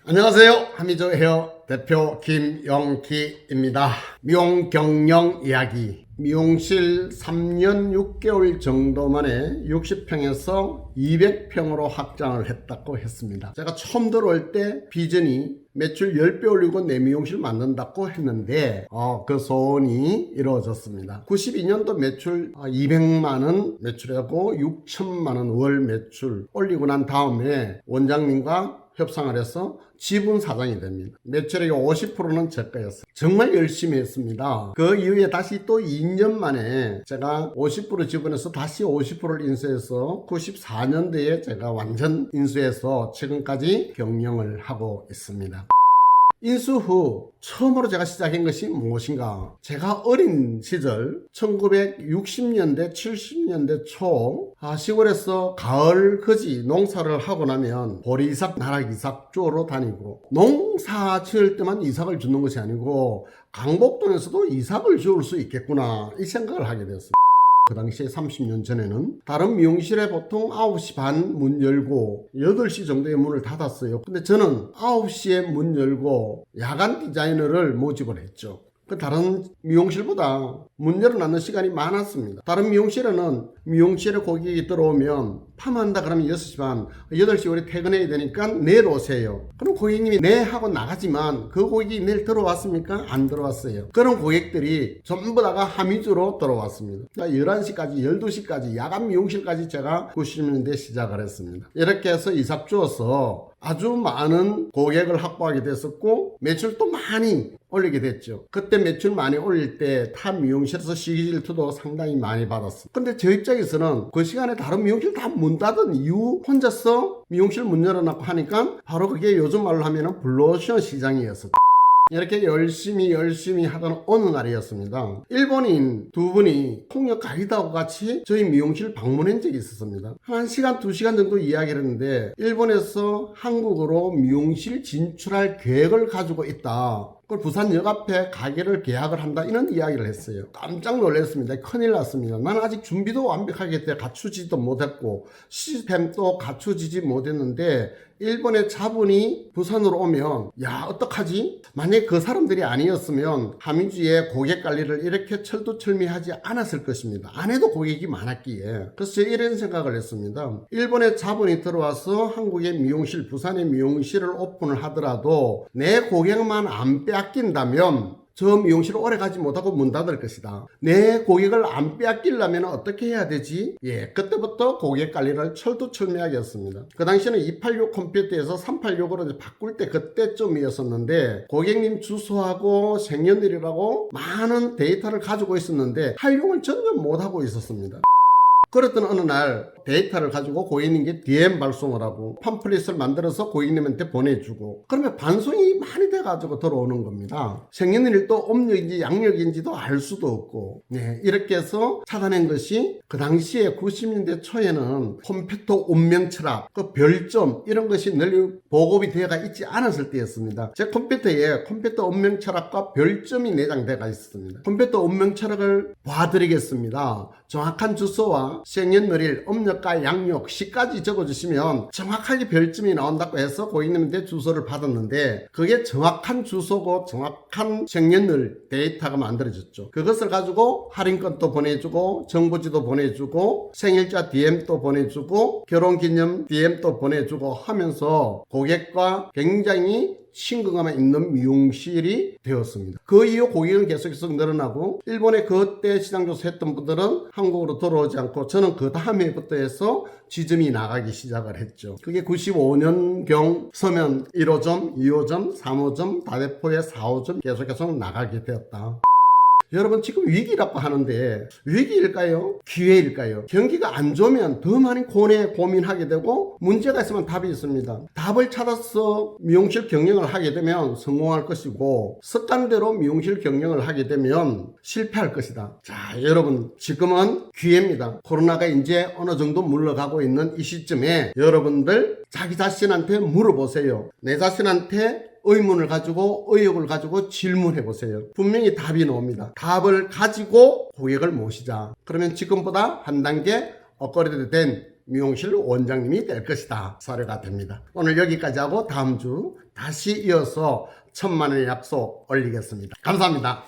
안녕하세요. 하미조 헤어 대표 김영기입니다. 미용 경영 이야기. 미용실 3년 6개월 정도 만에 60평에서 200평으로 확장을 했다고 했습니다. 제가 처음 들어올 때 비전이 매출 10배 올리고 내 미용실 만든다고 했는데 그 소원이 이루어졌습니다. 92년도 매출 200만원 매출하고 6천만원 월 매출 올리고 난 다음에 원장님과 협상을 해서 지분 사장이 됩니다. 매출의 50%는 제 거였어요. 정말 열심히 했습니다. 그 이후에 다시 또 2년 만에 제가 50% 지분에서 다시 50%를 인수해서 94년도에 제가 완전 인수해서 지금까지 경영을 하고 있습니다. 인수 후 처음으로 제가 시작한 것이 무엇인가? 제가 어린 시절 1960년대 70년대 초 시골에서 가을 거지 농사를 하고 나면 보리이삭, 나락이삭 주우러 다니고 농사 지을 때만 이삭을 주는 것이 아니고 강복동에서도 이삭을 주울 수 있겠구나 이 생각을 하게 되었습니다. 그 당시에 30년 전에는 다른 미용실에 보통 9시 반 문 열고 8시 정도에 문을 닫았어요. 근데 저는 9시에 문 열고 야간 디자이너를 모집을 했죠. 다른 미용실보다 문 열어놨는 시간이 많았습니다. 다른 미용실에는 미용실에 고객이 들어오면 팜한다 그러면 6시 반, 8시 우리 퇴근해야 되니까 내일 오세요. 그럼 고객님이 네 하고 나가지만 그 고객이 내일 들어왔습니까? 안 들어왔어요. 그런 고객들이 전부 다가 하미주로 들어왔습니다. 11시까지 12시까지 야간 미용실까지 제가 90년대 시작을 했습니다. 이렇게 해서 이삭 주어서 아주 많은 고객을 확보하게 됐었고 매출도 많이 올리게 됐죠. 그때 매출 많이 올릴 때 타 미용실에서 시기질투도 상당히 많이 받았어요. 근데 저 입장에서는 그 시간에 다른 미용실 다 문 닫은 이후 혼자서 미용실 문 열어놓고 하니까 바로 그게 요즘 말로 하면 블루오션 시장이었어요. 이렇게 열심히 하던 어느 날이었습니다. 일본인 두 분이 통역 가이드하고 같이 저희 미용실 방문한 적이 있었습니다. 1시간 2시간 정도 이야기를 했는데 일본에서 한국으로 미용실 진출할 계획을 가지고 있다. 그걸 부산역 앞에 가게를 계약을 한다 이런 이야기를 했어요. 깜짝 놀랐습니다. 큰일 났습니다. 나는 아직 준비도 완벽하게 갖추지도 못했고 시스템도 갖추지지 못했는데 일본의 자본이 부산으로 오면 어떡하지? 만약에 그 사람들이 아니었으면 하미주의 고객 관리를 이렇게 철두철미하지 않았을 것입니다. 안 해도 고객이 많았기에. 그래서 제가 이런 생각을 했습니다. 일본의 자본이 들어와서 한국의 미용실, 부산의 미용실을 오픈을 하더라도 내 고객만 안 빼앗긴다면 저 미용실을 오래 가지 못하고 문 닫을 것이다. 내 고객을 안 빼앗기려면 어떻게 해야 되지? 그때부터 고객 관리를 철두철미하게 했습니다. 그 당시에는 286 컴퓨터에서 386으로 바꿀 때 그때쯤이었었는데 고객님 주소하고 생년월일하고 많은 데이터를 가지고 있었는데 활용을 전혀 못하고 있었습니다. 그랬던 어느 날 데이터를 가지고 고객님께 DM 발송을 하고 팜플릿을 만들어서 고객님한테 보내주고 그러면 반송이 많이 돼가지고 들어오는 겁니다. 생년일도 음력인지 양력인지도 알 수도 없고 이렇게 해서 찾아낸 것이 그 당시에 90년대 초에는 컴퓨터 운명 철학, 그 별점 이런 것이 널리 보급이 되어가 있지 않았을 때였습니다. 제 컴퓨터에 컴퓨터 운명 철학과 별점이 내장되어 있었습니다. 컴퓨터 운명 철학을 봐드리겠습니다. 정확한 주소와 생년월일, 음력과 양력, 시까지 적어주시면 정확하게 별점이 나온다고 해서 고객님한테 주소를 받았는데 그게 정확한 주소고 정확한 생년월 데이터가 만들어졌죠. 그것을 가지고 할인권도 보내주고 정보지도 보내주고 생일자 DM도 보내주고 결혼기념 DM도 보내주고 하면서 고객과 굉장히 친근감이 있는 미용실이 되었습니다. 그 이후 고객은 계속해서 늘어나고 일본에 그때 시장조사 했던 분들은 한국으로 들어오지 않고 저는 그 다음에부터 해서 지점이 나가기 시작을 했죠. 그게 95년경 서면 1호점, 2호점, 3호점, 다대포에 4호점 계속해서 나가게 되었다. 여러분 지금 위기라고 하는데 위기일까요? 기회일까요? 경기가 안 좋으면 더 많이 고민하게 되고 문제가 있으면 답이 있습니다. 답을 찾아서 미용실 경영을 하게 되면 성공할 것이고 습관대로 미용실 경영을 하게 되면 실패할 것이다. 자, 여러분 지금은 기회입니다. 코로나가 이제 어느 정도 물러가고 있는 이 시점에 여러분들 자기 자신한테 물어보세요. 내 자신한테 의문을 가지고 의욕을 가지고 질문해 보세요. 분명히 답이 나옵니다. 답을 가지고 고객을 모시자. 그러면 지금보다 한 단계 업그레이드 된 미용실 원장님이 될 것이다. 사례가 됩니다. 오늘 여기까지 하고 다음 주 다시 이어서 1000만 원의 약속 올리겠습니다. 감사합니다.